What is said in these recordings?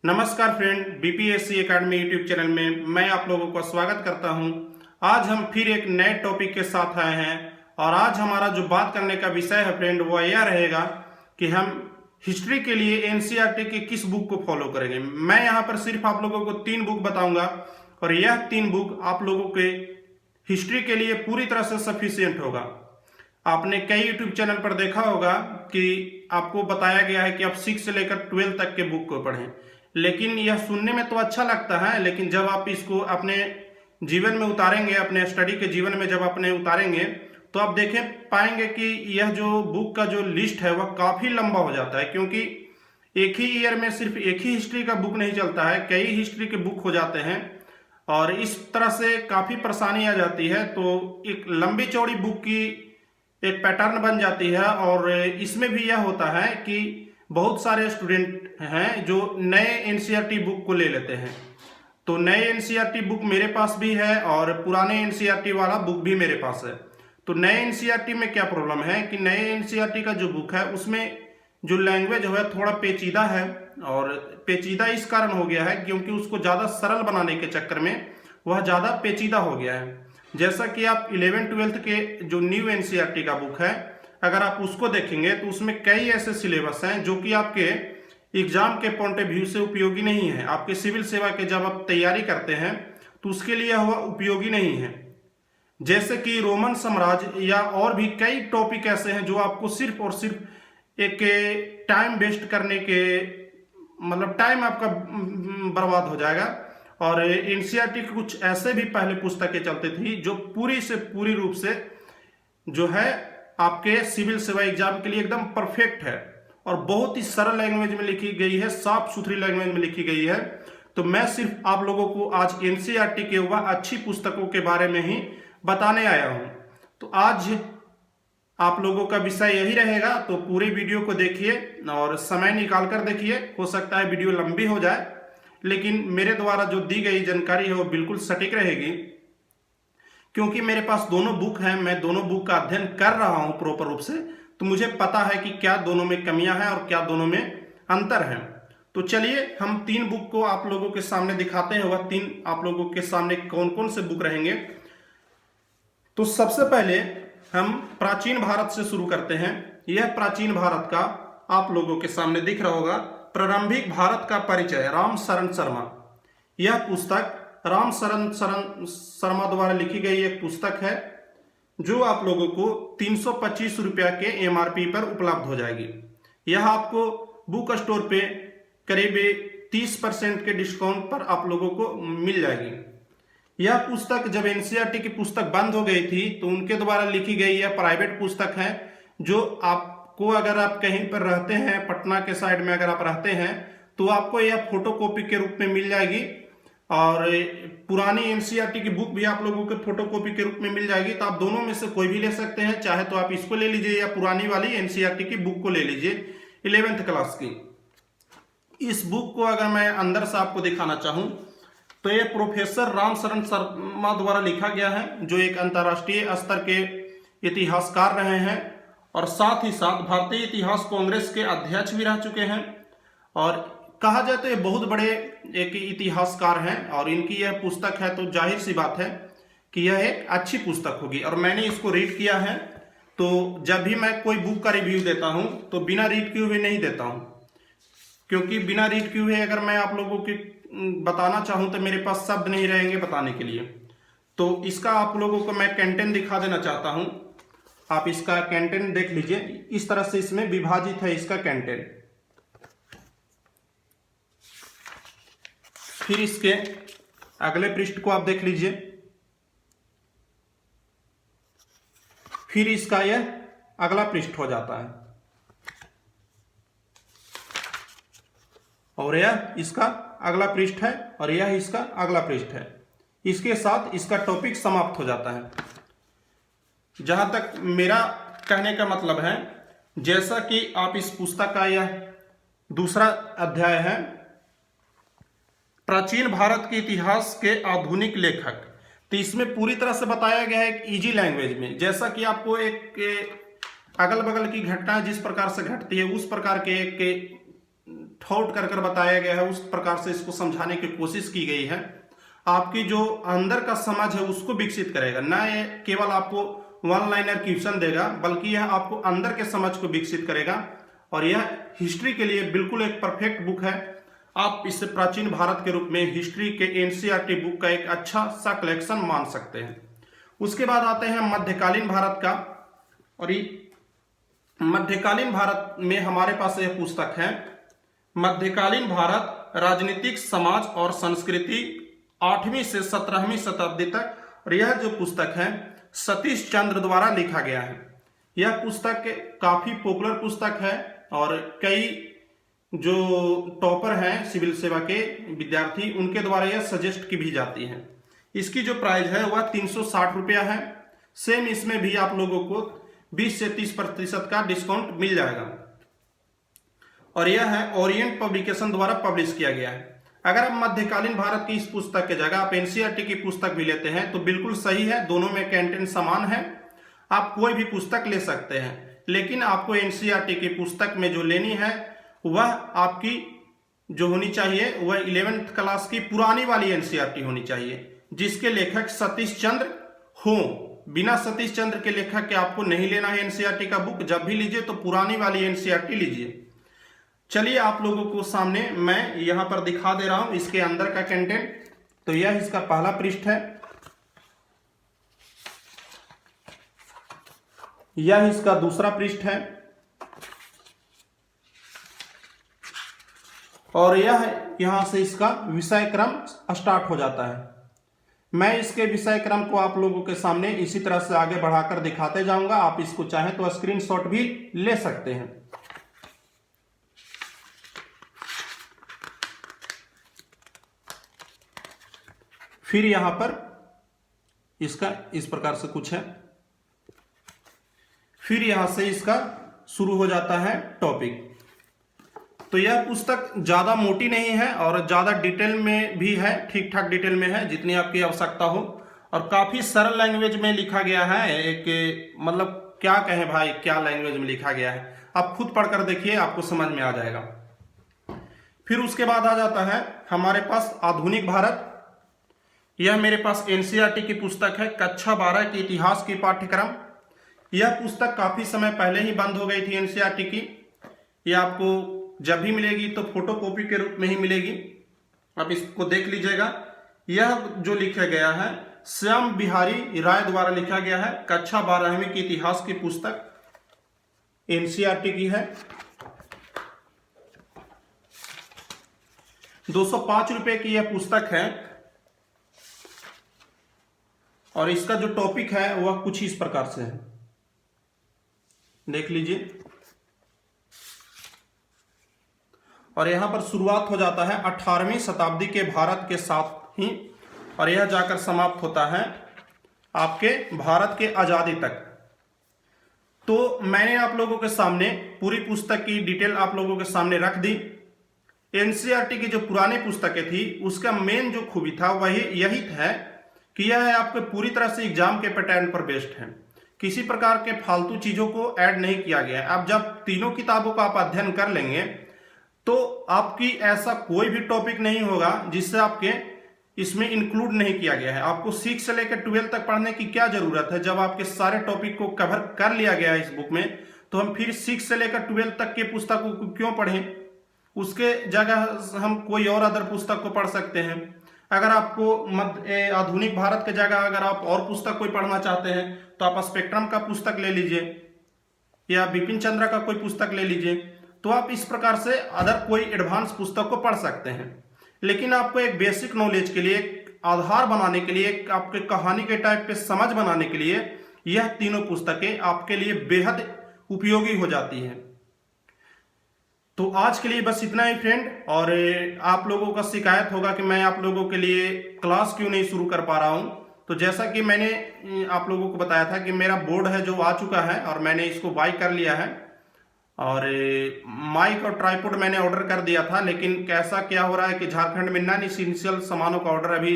नमस्कार friend, BPSC academy YouTube channel में मैं आप लोगों का स्वागत करता हूं। आज हम फिर एक नए टॉपिक के साथ आए हैं और आज हमारा जो बात करने का विषय है फ्रेंड वो यह रहेगा कि हम हिस्ट्री के लिए एनसीईआरटी के किस बुक को फॉलो करेंगे। मैं यहाँ पर सिर्फ आप लोगों को 3 बुक बताऊंगा और यह 3 बुक आप लोगों के हिस्ट्री के लिए पूरी तरह से सफिशियंट होगा। आपने कई यूट्यूब चैनल पर देखा होगा कि आपको बताया गया है कि आप 6 से लेकर 12 तक के बुक को पढ़ें, लेकिन यह सुनने में तो अच्छा लगता है, लेकिन जब आप इसको अपने जीवन में उतारेंगे, अपने स्टडी के जीवन में जब अपने उतारेंगे तो आप देखें पाएंगे कि यह जो बुक का जो लिस्ट है वह काफ़ी लंबा हो जाता है, क्योंकि एक ही ईयर में सिर्फ एक ही हिस्ट्री का बुक नहीं चलता है, कई हिस्ट्री के बुक हो जाते हैं और इस तरह से काफ़ी परेशानी आ जाती है। तो एक लंबी चौड़ी बुक की एक पैटर्न बन जाती है और इसमें भी यह होता है कि बहुत सारे स्टूडेंट हैं जो नए एनसीईआरटी बुक को ले लेते हैं। तो नए एनसीईआरटी बुक मेरे पास भी है और पुराने एनसीईआरटी वाला बुक भी मेरे पास है। तो नए एनसीईआरटी में क्या प्रॉब्लम है कि नए एनसीईआरटी का जो बुक है उसमें जो लैंग्वेज है थोड़ा पेचीदा है, और पेचीदा इस कारण हो गया है क्योंकि उसको ज़्यादा सरल बनाने के चक्कर में वह ज़्यादा पेचीदा हो गया है। जैसा कि आप 11-12 के जो न्यू एनसीईआरटी का बुक है अगर आप उसको देखेंगे तो उसमें कई ऐसे सिलेबस हैं जो कि आपके एग्जाम के पॉइंट ऑफ व्यू से उपयोगी नहीं है। आपके सिविल सेवा के जब आप तैयारी करते हैं तो उसके लिए वह उपयोगी नहीं है। जैसे कि रोमन साम्राज्य या और भी कई टॉपिक ऐसे हैं जो आपको सिर्फ और सिर्फ एक टाइम वेस्ट करने के मतलब टाइम आपका बर्बाद हो जाएगा। और एनसीईआरटी की कुछ ऐसे भी पहले पुस्तकें चलती थी जो पूरी से पूरी रूप से जो है आपके सिविल सेवा एग्जाम के लिए एकदम परफेक्ट है और बहुत ही सरल लैंग्वेज में लिखी गई है, साफ सुथरी लैंग्वेज में लिखी गई है। तो मैं सिर्फ आप लोगों को आज एनसीईआरटी के वह अच्छी पुस्तकों के बारे में ही बताने आया हूं। तो आज आप लोगों का विषय यही रहेगा, तो पूरे वीडियो को देखिए और समय निकाल कर देखिए। हो सकता है वीडियो लंबी हो जाए, लेकिन मेरे द्वारा जो दी गई जानकारी है वो बिल्कुल सटीक रहेगी, क्योंकि मेरे पास दोनों बुक हैं, मैं दोनों बुक का अध्ययन कर रहा हूं प्रॉपर रूप से। तो मुझे पता है कि क्या दोनों में कमियां हैं और क्या दोनों में अंतर हैं। तो चलिए हम 3 बुक को आप लोगों के सामने दिखाते हैं। वह 3 आप लोगों के सामने कौन कौन से बुक रहेंगे। तो सबसे पहले हम प्राचीन भारत से शुरू करते हैं। यह प्राचीन भारत का आप लोगों के सामने दिख रहा होगा, प्रारंभिक भारत का परिचय, राम शरण शर्मा। यह पुस्तक राम शरण शर्मा द्वारा लिखी गई एक पुस्तक है जो आप लोगों को 325 रुपया के एमआरपी पर उपलब्ध हो जाएगी। यह आपको बुक स्टोर पे करीब 30% के डिस्काउंट पर आप लोगों को मिल जाएगी। यह पुस्तक जब एनसीईआरटी की पुस्तक बंद हो गई थी तो उनके द्वारा लिखी गई यह प्राइवेट पुस्तक है, जो आपको अगर आप कहीं पर रहते हैं, पटना के साइड में अगर आप रहते हैं तो आपको यह फोटोकॉपी के रूप में मिल जाएगी और पुरानी एनसीईआरटी की बुक भी आप लोगों के फोटोकॉपी के रूप में मिल जाएगी। तो आप दोनों में से कोई भी ले सकते हैं, चाहे तो आप इसको ले लीजिए या पुरानी वाली एनसीईआरटी की बुक को ले लीजिए 11th क्लास की। इस बुक को अगर मैं अंदर से आपको दिखाना चाहूं तो ये प्रोफेसर राम शरण शर्मा द्वारा लिखा गया है, जो एक अंतर्राष्ट्रीय स्तर के इतिहासकार रहे हैं और साथ ही साथ भारतीय इतिहास कांग्रेस के अध्यक्ष भी रह चुके हैं। और कहा जाए तो ये बहुत बड़े एक इतिहासकार हैं और इनकी यह पुस्तक है तो जाहिर सी बात है कि यह एक अच्छी पुस्तक होगी। और मैंने इसको रीड किया है, तो जब भी मैं कोई बुक का रिव्यू देता हूं तो बिना रीड किए हुए नहीं देता हूं, क्योंकि बिना रीड किए हुए अगर मैं आप लोगों की बताना चाहूं तो मेरे पास शब्द नहीं रहेंगे बताने के लिए। तो इसका आप लोगों को मैं कंटेंट दिखा देना चाहता हूं। आप इसका कंटेंट देख लीजिए, इस तरह से इसमें विभाजित है इसका कंटेंट। फिर इसके अगले पृष्ठ को आप देख लीजिए, फिर इसका यह अगला पृष्ठ हो जाता है और यह इसका अगला पृष्ठ है और यह इसका अगला पृष्ठ है। इसके साथ इसका टॉपिक समाप्त हो जाता है। जहां तक मेरा कहने का मतलब है, जैसा कि आप इस पुस्तक का यह दूसरा अध्याय है, प्राचीन भारत के इतिहास के आधुनिक लेखक, तो इसमें पूरी तरह से बताया गया है एक इजी लैंग्वेज में। जैसा कि आपको एक अगल बगल की घटना जिस प्रकार से घटती है उस प्रकार के एक ठोट कर बताया गया है, उस प्रकार से इसको समझाने की कोशिश की गई है। आपकी जो अंदर का समझ है उसको विकसित करेगा, ना ये केवल आपको वन लाइनर क्वेश्चन देगा, बल्कि यह आपको अंदर के समझ को विकसित करेगा। और यह हिस्ट्री के लिए बिल्कुल एक परफेक्ट बुक है। आप इसे प्राचीन भारत के रूप में हिस्ट्री के एनसीईआरटी बुक का एक अच्छा सा कलेक्शन मान सकते हैं। उसके बाद आते हैं मध्यकालीन भारत का, और मध्यकालीन भारत में हमारे पास यह पुस्तक है, मध्यकालीन भारत राजनीतिक, समाज और संस्कृति 8वीं से 17वीं शताब्दी तक। और यह जो पुस्तक है सतीश चंद्र द्वारा लिखा गया है। यह पुस्तक काफी पॉपुलर पुस्तक है और कई जो टॉपर हैं सिविल सेवा के विद्यार्थी, उनके द्वारा यह सजेस्ट की भी जाती है। इसकी जो प्राइस है वह 360 रुपया है। सेम इसमें भी आप लोगों को 20 से 30% का डिस्काउंट मिल जाएगा। और यह है ओरिएंट पब्लिकेशन द्वारा पब्लिश किया गया है। अगर आप मध्यकालीन भारत की इस पुस्तक के जगह आप एनसीईआरटी की पुस्तक भी लेते हैं तो बिल्कुल सही है, दोनों में कंटेंट समान है। आप कोई भी पुस्तक ले सकते हैं, लेकिन आपको एनसीईआरटी की पुस्तक में जो लेनी है वह आपकी जो होनी चाहिए वह 11th क्लास की पुरानी वाली एनसीईआरटी होनी चाहिए, जिसके लेखक सतीश चंद्र हो। बिना सतीश चंद्र के लेखक के आपको नहीं लेना है एनसीईआरटी का बुक। जब भी लीजिए तो पुरानी वाली एनसीईआरटी लीजिए। चलिए आप लोगों को सामने मैं यहां पर दिखा दे रहा हूं इसके अंदर का कंटेंट। तो यह इसका पहला पृष्ठ है, यह इसका दूसरा पृष्ठ है, और यह यहां से इसका विषय क्रम स्टार्ट हो जाता है। मैं इसके विषय क्रम को आप लोगों के सामने इसी तरह से आगे बढ़ाकर दिखाते जाऊंगा। आप इसको चाहें तो स्क्रीनशॉट भी ले सकते हैं। फिर यहां पर इसका इस प्रकार से कुछ है। फिर यहां से इसका शुरू हो जाता है टॉपिक। तो यह पुस्तक ज्यादा मोटी नहीं है और ज्यादा डिटेल में भी है, ठीक ठाक डिटेल में है जितनी आपकी आवश्यकता हो, और काफी सरल लैंग्वेज में लिखा गया है। एक मतलब क्या कहें भाई, क्या लैंग्वेज में लिखा गया है, आप खुद पढ़कर देखिए, आपको समझ में आ जाएगा। फिर उसके बाद आ जाता है हमारे पास आधुनिक भारत। यह मेरे पास एनसीईआरटी की पुस्तक है, कक्षा 12 के इतिहास की पाठ्यक्रम। यह पुस्तक काफी समय पहले ही बंद हो गई थी एनसीईआरटी की। यह आपको जब भी मिलेगी तो फोटोकॉपी के रूप में ही मिलेगी, आप इसको देख लीजिएगा। यह जो लिखा गया है श्याम बिहारी राय द्वारा लिखा गया है, कक्षा 12वीं की इतिहास की पुस्तक एनसीईआरटी की है। 205 रुपए की यह पुस्तक है और इसका जो टॉपिक है वह कुछ इस प्रकार से है, देख लीजिए। और यहां पर शुरुआत हो जाता है 18वीं शताब्दी के भारत के साथ ही, और यह जाकर समाप्त होता है आपके भारत के आजादी तक। तो मैंने आप लोगों के सामने पूरी पुस्तक की डिटेल आप लोगों के सामने रख दी। एनसीईआरटी की जो पुरानी पुस्तकें थी उसका मेन जो खूबी था वही यही है कि यह आपके पूरी तरह से एग्जाम के पैटर्न पर बेस्ड है, किसी प्रकार के फालतू चीजों को ऐड नहीं किया गया है। अब जब तीनों किताबों का आप अध्ययन कर लेंगे तो आपकी ऐसा कोई भी टॉपिक नहीं होगा जिससे आपके इसमें इंक्लूड नहीं किया गया है। आपको 6 से लेकर 12 तक पढ़ने की क्या जरूरत है, जब आपके सारे टॉपिक को कवर कर लिया गया है इस बुक में, तो हम फिर 6 से लेकर 12 तक के पुस्तकों को क्यों पढ़ें। उसके जगह हम कोई और अदर पुस्तक को पढ़ सकते हैं। अगर आपको आधुनिक भारत के जगह अगर आप और पुस्तक कोई पढ़ना चाहते हैं तो आप स्पेक्ट्रम का पुस्तक ले लीजिए या बिपिन चंद्र का कोई पुस्तक ले लीजिए। तो आप इस प्रकार से अदर कोई एडवांस पुस्तक को पढ़ सकते हैं। लेकिन आपको एक बेसिक नॉलेज के लिए, एक आधार बनाने के लिए, एक आपके कहानी के टाइप पे समझ बनाने के लिए यह तीनों पुस्तकें आपके लिए बेहद उपयोगी हो जाती हैं। तो आज के लिए बस इतना ही फ्रेंड। और आप लोगों का शिकायत होगा कि मैं आप लोगों के लिए क्लास क्यों नहीं शुरू कर पा रहा हूं। तो जैसा कि मैंने आप लोगों को बताया था कि मेरा बोर्ड है जो आ चुका है और मैंने इसको बाय कर लिया है, और माइक और ट्राइपॉड मैंने ऑर्डर कर दिया था। लेकिन कैसा क्या हो रहा है कि झारखंड में नॉन एसेंशियल सामानों का ऑर्डर अभी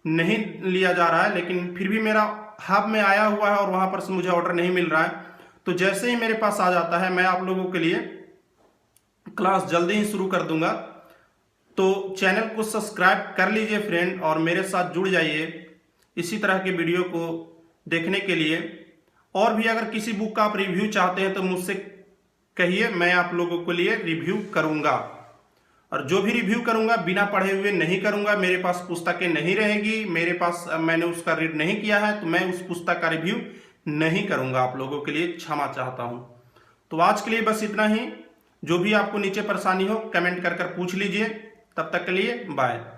नहीं लिया जा रहा है, लेकिन फिर भी मेरा हब में आया हुआ है और वहां पर से मुझे ऑर्डर नहीं मिल रहा है। तो जैसे ही मेरे पास आ जाता है मैं आप लोगों के लिए क्लास जल्दी ही शुरू कर दूंगा। तो चैनल को सब्सक्राइब कर लीजिए फ्रेंड, और मेरे साथ जुड़ जाइए इसी तरह के वीडियो को देखने के लिए। और भी अगर किसी बुक का आप रिव्यू चाहते हैं तो मुझसे कहिए, मैं आप लोगों के लिए रिव्यू करूंगा। और जो भी रिव्यू करूंगा बिना पढ़े हुए नहीं करूंगा। मेरे पास पुस्तकें नहीं रहेगी, मेरे पास मैंने उसका रीड नहीं किया है, तो मैं उस पुस्तक का रिव्यू नहीं करूंगा। आप लोगों के लिए क्षमा चाहता हूं। तो आज के लिए बस इतना ही। जो भी आपको नीचे परेशानी हो कमेंट कर पूछ लीजिए। तब तक के लिए बाय।